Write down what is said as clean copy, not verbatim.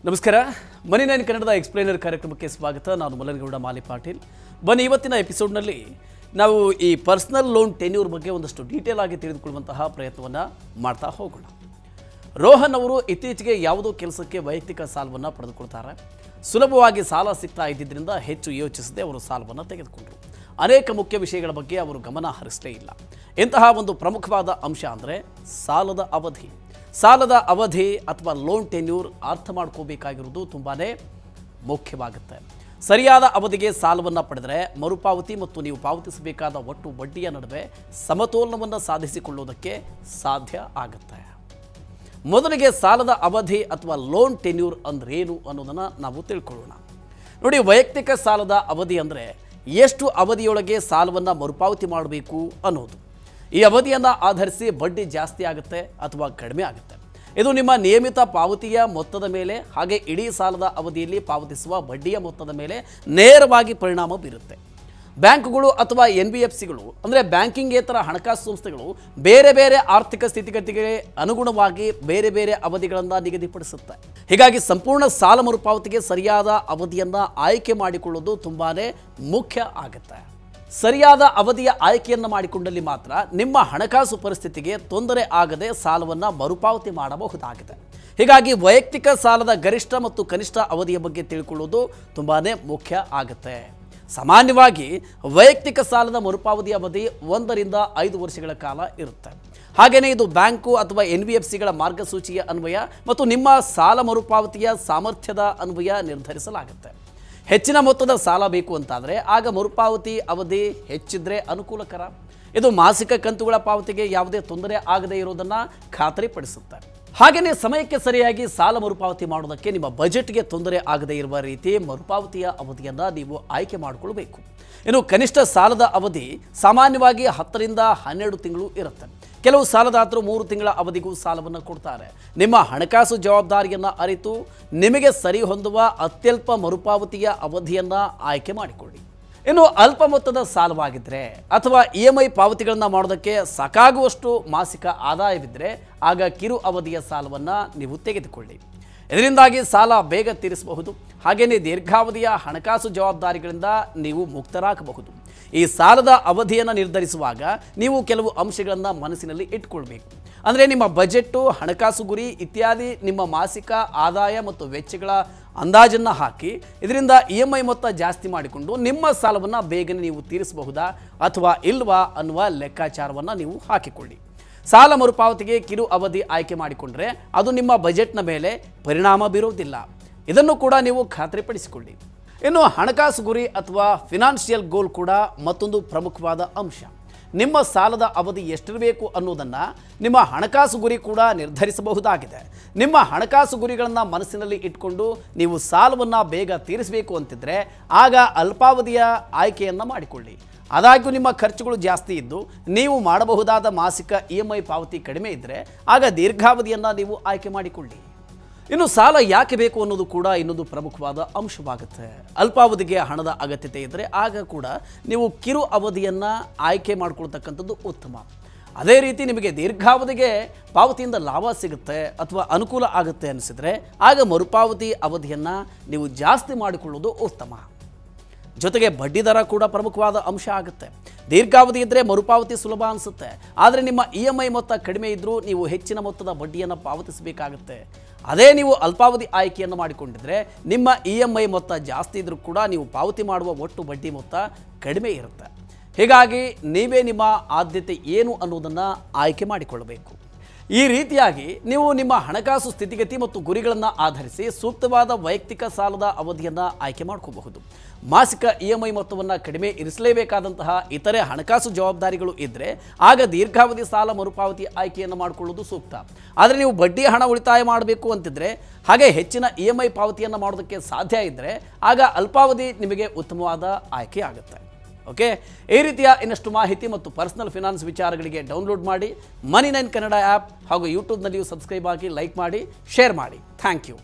ನಮಸ್ಕಾರ ಮನಿ ನೈನ್ ಕನ್ನಡದ ಎಕ್ಸ್ಪ್ಲೇನರ್ ಕಾರ್ಯಕ್ರಮಕ್ಕೆ ಸ್ವಾಗತ. ನಾನು ಮಲ್ಲನಗೌಡ ಮಾಲಿ ಪಾಟೀಲ್. ಬನ್ನಿ ಇವತ್ತಿನ ಎಪಿಸೋಡ್ನಲ್ಲಿ ನಾವು ಈ ಪರ್ಸನಲ್ ಲೋನ್ ಟೆನ್ಯೂರ್ ಬಗ್ಗೆ ಒಂದಷ್ಟು ಡೀಟೇಲ್ ಆಗಿ ತಿಳಿದುಕೊಳ್ಳುವಂತಹ ಪ್ರಯತ್ನವನ್ನು ಮಾಡ್ತಾ ಹೋಗೋಣ. ರೋಹನ್ ಅವರು ಇತ್ತೀಚೆಗೆ ಯಾವುದೋ ಕೆಲಸಕ್ಕೆ ವೈಯಕ್ತಿಕ ಸಾಲವನ್ನು ಪಡೆದುಕೊಳ್ತಾರೆ. ಸುಲಭವಾಗಿ ಸಾಲ ಸಿಗ್ತಾ ಇದ್ದಿದ್ದರಿಂದ ಹೆಚ್ಚು ಯೋಚಿಸದೆ ಅವರು ಸಾಲವನ್ನು ತೆಗೆದುಕೊಂಡರು. ಅನೇಕ ಮುಖ್ಯ ವಿಷಯಗಳ ಬಗ್ಗೆ ಅವರು ಗಮನ ಹರಿಸಲೇ ಇಲ್ಲ. ಇಂತಹ ಒಂದು ಪ್ರಮುಖವಾದ ಅಂಶ ಅಂದರೆ ಸಾಲದ ಅವಧಿ ಅಥವಾ ಲೋನ್ ಟೆನ್ಯೂರ್ ಅರ್ಥ ಮಾಡ್ಕೋಬೇಕಾಗಿರೋದು ತುಂಬಾ ಮುಖ್ಯವಾಗುತ್ತೆ. ಸರಿಯಾದ ಅವಧಿಗೆ ಸಾಲವನ್ನು ಪಡೆದರೆ ಮರುಪಾವತಿ ಮತ್ತು ನೀವು ಪಾವತಿಸಬೇಕಾದ ಒಟ್ಟು ಬಡ್ಡಿಯ ನಡುವೆ ಸಮತೋಲನವನ್ನು ಸಾಧಿಸಿಕೊಳ್ಳುವುದಕ್ಕೆ ಸಾಧ್ಯ ಆಗುತ್ತೆ. ಮೊದಲಿಗೆ ಸಾಲದ ಅವಧಿ ಅಥವಾ ಲೋನ್ ಟೆನ್ಯೂರ್ ಅಂದ್ರೇನು ಅನ್ನೋದನ್ನು ನಾವು ತಿಳ್ಕೊಳ್ಳೋಣ. ನೋಡಿ, ವೈಯಕ್ತಿಕ ಸಾಲದ ಅವಧಿ ಅಂದರೆ ಎಷ್ಟು ಅವಧಿಯೊಳಗೆ ಸಾಲವನ್ನು ಮರುಪಾವತಿ ಮಾಡಬೇಕು ಅನ್ನೋದು. ಈ ಅವಧಿಯನ್ನು ಆಧರಿಸಿ ಬಡ್ಡಿ ಜಾಸ್ತಿ ಆಗುತ್ತೆ ಅಥವಾ ಕಡಿಮೆ ಆಗುತ್ತೆ. ಇದು ನಿಮ್ಮ ನಿಯಮಿತ ಪಾವತಿಯ ಮೊತ್ತದ ಮೇಲೆ ಹಾಗೆ ಇಡೀ ಸಾಲದ ಅವಧಿಯಲ್ಲಿ ಪಾವತಿಸುವ ಬಡ್ಡಿಯ ಮೊತ್ತದ ಮೇಲೆ ನೇರವಾಗಿ ಪರಿಣಾಮ ಬೀರುತ್ತೆ. ಬ್ಯಾಂಕ್ಗಳು ಅಥವಾ NBFCಗಳು ಅಂದರೆ ಬ್ಯಾಂಕಿಂಗೇತರ ಹಣಕಾಸು ಸಂಸ್ಥೆಗಳು ಬೇರೆ ಬೇರೆ ಆರ್ಥಿಕ ಸ್ಥಿತಿಗತಿಗೆ ಅನುಗುಣವಾಗಿ ಬೇರೆ ಬೇರೆ ಅವಧಿಗಳನ್ನು ನಿಗದಿಪಡಿಸುತ್ತೆ. ಹೀಗಾಗಿ ಸಂಪೂರ್ಣ ಸಾಲ ಮರುಪಾವತಿಗೆ ಸರಿಯಾದ ಅವಧಿಯನ್ನು ಆಯ್ಕೆ ಮಾಡಿಕೊಳ್ಳೋದು ತುಂಬಾ ಮುಖ್ಯ ಆಗುತ್ತೆ. ಸರಿಯಾದ ಅವಧಿಯ ಆಯ್ಕೆಯನ್ನು ಮಾಡಿಕೊಂಡಲ್ಲಿ ಮಾತ್ರ ನಿಮ್ಮ ಹಣಕಾಸು ಪರಿಸ್ಥಿತಿಗೆ ತೊಂದರೆ ಆಗದೆ ಸಾಲವನ್ನು ಮರುಪಾವತಿ ಮಾಡಬಹುದಾಗಿದೆ. ಹೀಗಾಗಿ ವೈಯಕ್ತಿಕ ಸಾಲದ ಗರಿಷ್ಠ ಮತ್ತು ಕನಿಷ್ಠ ಅವಧಿಯ ಬಗ್ಗೆ ತಿಳ್ಕೊಳ್ಳೋದು ತುಂಬಾ ಮುಖ್ಯ ಆಗುತ್ತೆ. ಸಾಮಾನ್ಯವಾಗಿ ವೈಯಕ್ತಿಕ ಸಾಲದ ಮರುಪಾವತಿ ಅವಧಿ 1 ರಿಂದ 5 ವರ್ಷಗಳ ಕಾಲ ಇರುತ್ತೆ. ಹಾಗೆಯೇ ಇದು ಬ್ಯಾಂಕು ಅಥವಾ NBFCಗಳ ಮಾರ್ಗಸೂಚಿಯ ಅನ್ವಯ ಮತ್ತು ನಿಮ್ಮ ಸಾಲ ಮರುಪಾವತಿಯ ಸಾಮರ್ಥ್ಯದ ಅನ್ವಯ ನಿರ್ಧರಿಸಲಾಗುತ್ತೆ. ಹೆಚ್ಚಿನ ಮೊತ್ತದ ಸಾಲ ಬೇಕು ಅಂತಾದರೆ ಆಗ ಮರುಪಾವತಿ ಅವಧಿ ಹೆಚ್ಚಿದ್ರೆ ಅನುಕೂಲಕರ. ಇದು ಮಾಸಿಕ ಕಂತುಗಳ ಪಾವತಿಗೆ ಯಾವುದೇ ತೊಂದರೆ ಆಗದೇ ಇರೋದನ್ನು ಖಾತರಿಪಡಿಸುತ್ತೆ. ಹಾಗೆಯೇ ಸಮಯಕ್ಕೆ ಸರಿಯಾಗಿ ಸಾಲ ಮರುಪಾವತಿ ಮಾಡೋದಕ್ಕೆ ನಿಮ್ಮ ಬಜೆಟ್ಗೆ ತೊಂದರೆ ಆಗದೇ ಇರುವ ರೀತಿ ಮರುಪಾವತಿಯ ಅವಧಿಯನ್ನು ನೀವು ಆಯ್ಕೆ ಮಾಡಿಕೊಳ್ಬೇಕು. ಇನ್ನು ಕನಿಷ್ಠ ಸಾಲದ ಅವಧಿ ಸಾಮಾನ್ಯವಾಗಿ 10 ರಿಂದ 12 ತಿಂಗಳು ಇರುತ್ತೆ. ಕೆಲವು ಸಾಲದಾತರು 3 ತಿಂಗಳ ಅವಧಿಗೂ ಸಾಲವನ್ನು ಕೊಡ್ತಾರೆ. ನಿಮ್ಮ ಹಣಕಾಸು ಜವಾಬ್ದಾರಿಯನ್ನು ಅರಿತು ನಿಮಗೆ ಸರಿ ಹೊಂದುವ ಅತ್ಯಲ್ಪ ಮರುಪಾವತಿಯ ಅವಧಿಯನ್ನು ಆಯ್ಕೆ ಮಾಡಿಕೊಳ್ಳಿ. ಇನ್ನು ಅಲ್ಪ ಮೊತ್ತದ ಸಾಲವಾಗಿದ್ದರೆ ಅಥವಾ EMI ಪಾವತಿಗಳನ್ನು ಮಾಡೋದಕ್ಕೆ ಸಾಕಾಗುವಷ್ಟು ಮಾಸಿಕ ಆದಾಯವಿದ್ದರೆ ಆಗ ಕಿರು ಅವಧಿಯ ಸಾಲವನ್ನು ನೀವು ತೆಗೆದುಕೊಳ್ಳಿ. ಇದರಿಂದಾಗಿ ಸಾಲ ಬೇಗ ತೀರಿಸಬಹುದು. ಹಾಗೆಯೇ ದೀರ್ಘಾವಧಿಯ ಹಣಕಾಸು ಜವಾಬ್ದಾರಿಗಳಿಂದ ನೀವು ಮುಕ್ತರಾಗಬಹುದು. ಈ ಸಾಲದ ಅವಧಿಯನ್ನು ನಿರ್ಧರಿಸುವಾಗ ನೀವು ಕೆಲವು ಅಂಶಗಳನ್ನು ಮನಸ್ಸಿನಲ್ಲಿ ಇಟ್ಕೊಳ್ಬೇಕು. ಅಂದರೆ ನಿಮ್ಮ ಬಜೆಟ್ಟು, ಹಣಕಾಸು ಗುರಿ ಇತ್ಯಾದಿ, ನಿಮ್ಮ ಮಾಸಿಕ ಆದಾಯ ಮತ್ತು ವೆಚ್ಚಗಳ ಅಂದಾಜನ್ನು ಹಾಕಿ ಇದರಿಂದ EMI ಮೊತ್ತ ಜಾಸ್ತಿ ಮಾಡಿಕೊಂಡು ನಿಮ್ಮ ಸಾಲವನ್ನು ಬೇಗನೆ ನೀವು ತೀರಿಸಬಹುದಾ ಅಥವಾ ಇಲ್ವಾ ಅನ್ನುವ ಲೆಕ್ಕಾಚಾರವನ್ನು ನೀವು ಹಾಕಿಕೊಳ್ಳಿ. ಸಾಲ ಮರುಪಾವತಿಗೆ ಕಿರು ಅವಧಿ ಆಯ್ಕೆ ಮಾಡಿಕೊಂಡ್ರೆ ಅದು ನಿಮ್ಮ ಬಜೆಟ್ನ ಮೇಲೆ ಪರಿಣಾಮ ಬೀರುವುದಿಲ್ಲ. ಇದನ್ನು ಕೂಡ ನೀವು ಖಾತ್ರಿಪಡಿಸಿಕೊಳ್ಳಿ. ಇನ್ನು ಹಣಕಾಸು ಗುರಿ ಅಥವಾ ಫಿನಾನ್ಷಿಯಲ್ ಗೋಲ್ ಕೂಡ ಮತ್ತೊಂದು ಪ್ರಮುಖವಾದ ಅಂಶ. ನಿಮ್ಮ ಸಾಲದ ಅವಧಿ ಎಷ್ಟಿರಬೇಕು ಅನ್ನೋದನ್ನು ನಿಮ್ಮ ಹಣಕಾಸು ಗುರಿ ಕೂಡ ನಿರ್ಧರಿಸಬಹುದಾಗಿದೆ. ನಿಮ್ಮ ಹಣಕಾಸು ಗುರಿಗಳನ್ನು ಮನಸ್ಸಿನಲ್ಲಿ ಇಟ್ಕೊಂಡು ನೀವು ಸಾಲವನ್ನು ಬೇಗ ತೀರಿಸಬೇಕು ಅಂತಿದ್ರೆ ಆಗ ಅಲ್ಪಾವಧಿಯ ಆಯ್ಕೆಯನ್ನು ಮಾಡಿಕೊಳ್ಳಿ. ಆದಾಗ್ಯೂ ನಿಮ್ಮ ಖರ್ಚುಗಳು ಜಾಸ್ತಿ ಇದ್ದು ನೀವು ಮಾಡಬಹುದಾದ ಮಾಸಿಕ EMI ಪಾವತಿ ಕಡಿಮೆ ಇದ್ದರೆ ಆಗ ದೀರ್ಘಾವಧಿಯನ್ನು ನೀವು ಆಯ್ಕೆ ಮಾಡಿಕೊಳ್ಳಿ. ಇನ್ನು ಸಾಲ ಯಾಕೆ ಬೇಕು ಅನ್ನೋದು ಕೂಡ ಇನ್ನೊಂದು ಪ್ರಮುಖವಾದ ಅಂಶವಾಗುತ್ತೆ. ಅಲ್ಪಾವಧಿಗೆ ಹಣದ ಅಗತ್ಯತೆ ಇದ್ದರೆ ಆಗ ಕೂಡ ನೀವು ಕಿರು ಅವಧಿಯನ್ನು ಆಯ್ಕೆ ಮಾಡಿಕೊಳ್ತಕ್ಕಂಥದ್ದು ಉತ್ತಮ. ಅದೇ ರೀತಿ ನಿಮಗೆ ದೀರ್ಘಾವಧಿಗೆ ಪಾವತಿಯಿಂದ ಲಾಭ ಸಿಗುತ್ತೆ ಅಥವಾ ಅನುಕೂಲ ಆಗುತ್ತೆ ಅನಿಸಿದರೆ ಆಗ ಮರುಪಾವತಿ ಅವಧಿಯನ್ನು ನೀವು ಜಾಸ್ತಿ ಮಾಡಿಕೊಳ್ಳೋದು ಉತ್ತಮ. ಜೊತೆಗೆ ಬಡ್ಡಿ ದರ ಕೂಡ ಪ್ರಮುಖವಾದ ಅಂಶ ಆಗುತ್ತೆ. ದೀರ್ಘಾವಧಿ ಇದ್ದರೆ ಮರುಪಾವತಿ ಸುಲಭ ಅನಿಸುತ್ತೆ. ಆದರೆ ನಿಮ್ಮ EMI ಮೊತ್ತ ಕಡಿಮೆ ಇದ್ದರೂ ನೀವು ಹೆಚ್ಚಿನ ಮೊತ್ತದ ಬಡ್ಡಿಯನ್ನು ಪಾವತಿಸಬೇಕಾಗುತ್ತೆ. ಅದೇ ನೀವು ಅಲ್ಪಾವಧಿ ಆಯ್ಕೆಯನ್ನು ಮಾಡಿಕೊಂಡಿದ್ರೆ ನಿಮ್ಮ EMI ಮೊತ್ತ ಜಾಸ್ತಿ ಇದ್ದರೂ ಕೂಡ ನೀವು ಪಾವತಿ ಮಾಡುವ ಒಟ್ಟು ಬಡ್ಡಿ ಮೊತ್ತ ಕಡಿಮೆ ಇರುತ್ತೆ. ಹೀಗಾಗಿ ನೀವೇ ನಿಮ್ಮ ಆದ್ಯತೆ ಏನು ಅನ್ನೋದನ್ನು ಆಯ್ಕೆ ಮಾಡಿಕೊಳ್ಳಬೇಕು. ಈ ರೀತಿಯಾಗಿ ನೀವು ನಿಮ್ಮ ಹಣಕಾಸು ಸ್ಥಿತಿಗತಿ ಮತ್ತು ಗುರಿಗಳನ್ನು ಆಧರಿಸಿ ಸೂಕ್ತವಾದ ವೈಯಕ್ತಿಕ ಸಾಲದ ಅವಧಿಯನ್ನು ಆಯ್ಕೆ ಮಾಡ್ಕೋಬಹುದು. ಮಾಸಿಕ EMI ಮೊತ್ತವನ್ನು ಕಡಿಮೆ ಇರಿಸಲೇಬೇಕಾದಂತಹ ಇತರೆ ಹಣಕಾಸು ಜವಾಬ್ದಾರಿಗಳು ಇದ್ದರೆ ಆಗ ದೀರ್ಘಾವಧಿ ಸಾಲ ಮರುಪಾವತಿ ಆಯ್ಕೆಯನ್ನು ಮಾಡಿಕೊಳ್ಳೋದು ಸೂಕ್ತ. ಆದರೆ ನೀವು ಬಡ್ಡಿ ಹಣ ಉಳಿತಾಯ ಮಾಡಬೇಕು ಅಂತಿದ್ರೆ ಹಾಗೆ ಹೆಚ್ಚಿನ EMI ಪಾವತಿಯನ್ನು ಮಾಡೋದಕ್ಕೆ ಸಾಧ್ಯ ಇದ್ದರೆ ಆಗ ಅಲ್ಪಾವಧಿ ನಿಮಗೆ ಉತ್ತಮವಾದ ಆಯ್ಕೆ ಆಗುತ್ತೆ. ಓಕೆ, ಈ ರೀತಿಯ ಇನ್ನಷ್ಟು ಮಾಹಿತಿ ಮತ್ತು ಪರ್ಸನಲ್ ಫಿನಾನ್ಸ್ ವಿಚಾರಗಳಿಗೆ ಡೌನ್ಲೋಡ್ ಮಾಡಿ ಮನಿ ನೈನ್ ಕನ್ನಡ ಆ್ಯಪ್ ಹಾಗೂ ಯೂಟ್ಯೂಬ್ನಲ್ಲಿಯೂ ಸಬ್ಸ್ಕ್ರೈಬ್ ಆಗಿ, ಲೈಕ್ ಮಾಡಿ, ಶೇರ್ ಮಾಡಿ. Thank you.